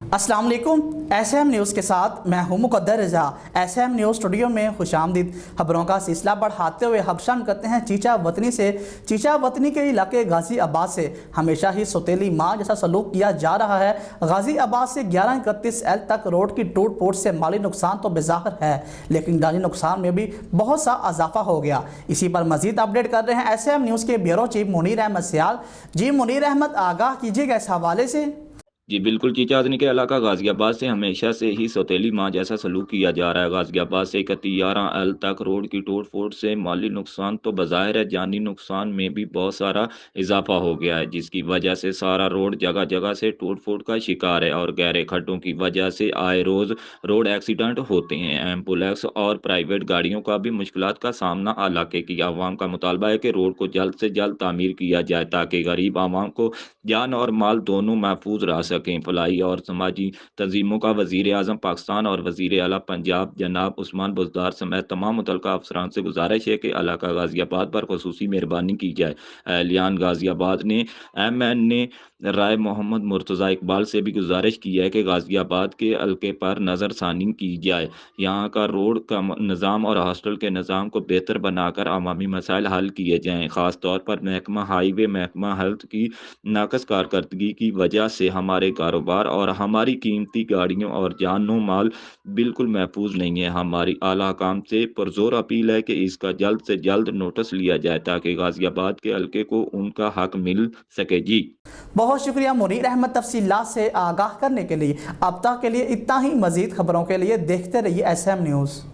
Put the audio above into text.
अस्सलाम वालेकुम। SM news के साथ मैं हूं मुक़द्दर रज़ा। एसएम न्यूज़ स्टूडियो में खुशामदीद। खबरों का सिलसिला बढ़ाते हुए हबशाम करते हैं चीचा वतनी से। चीचा वतनी के इलाके गाजी आबाद से हमेशा ही सौतेली माँ जैसा सलूक किया जा रहा है। गाजी आबाद से 1131L तक रोड की टूट फूट से माली नुकसान तो बेज़ाहिर है, लेकिन जानी नुकसान में भी बहुत सा इजाफा हो गया। इसी पर मजीद अपडेट कर रहे हैं एसएम न्यूज़ के ब्यूरो चीफ मुनीर अहमद सियाल। जी मुनीर अहमद, आगाह कीजिएगा इस हवाले से। जी बिल्कुल, चीचा वतनी के इलाका गाजियाबाद से हमेशा से ही सौतेली माँ जैसा सलूक किया जा रहा है। गाजियाबाद से 3111L तक रोड की टूट फूट से माली नुकसान तो बज़ाहिर है, जानी नुकसान में भी बहुत सारा इजाफा हो गया है, जिसकी वजह से सारा रोड जगह जगह से टूट फूट का शिकार है और गहरे खड्डों की वजह से आए रोज रोड एक्सीडेंट होते हैं। एम्बुलेंस और प्राइवेट गाड़ियों का भी मुश्किलात का सामना इलाके की आवाम का मुतालबा है कि रोड को जल्द से जल्द तामीर किया जाए ताकि गरीब आवाम को जान और माल दोनों महफूज रह सकें। फलाई और समाजी तंजीमों का वजीर आजम पाकिस्तान और वजीर आला पंजाब जनाब उस्मान बुज़दार समेत तमाम मुतल्लिका अफसरान से गुजारिश है कि इलाका गाजियाबाद पर खुसूसी मेहरबानी की जाए। एहलियान गाजियाबाद ने MNA राय मोहम्मद मुर्तज़ा इकबाल से भी गुजारिश की है कि गाजियाबाद के हल्के पर नज़रसानी की जाए, यहाँ का रोड का निज़ाम और हॉस्टल के निज़ाम को बेहतर बनाकर अवामी मसाइल हल किए जाएँ। ख़ास तौर पर महकमा हाईवे, महकमा हेल्थ की नाकस कारकर्दगी की वजह से हमारे कारोबार और हमारी कीमती गाड़ियों और जानो माल बिल्कुल महफूज नहीं है। हमारी आला काम से पुरजोर अपील है कि इसका जल्द से जल्द नोटिस लिया जाए ताकि गाजियाबाद के हल्के को उनका हक मिल सके। जी बहुत शुक्रिया मुनीर अहमद तफसीलात से आगाह करने के लिए। अब तक के लिए इतना ही। मजीद खबरों के लिए देखते रहिए एसएम न्यूज़।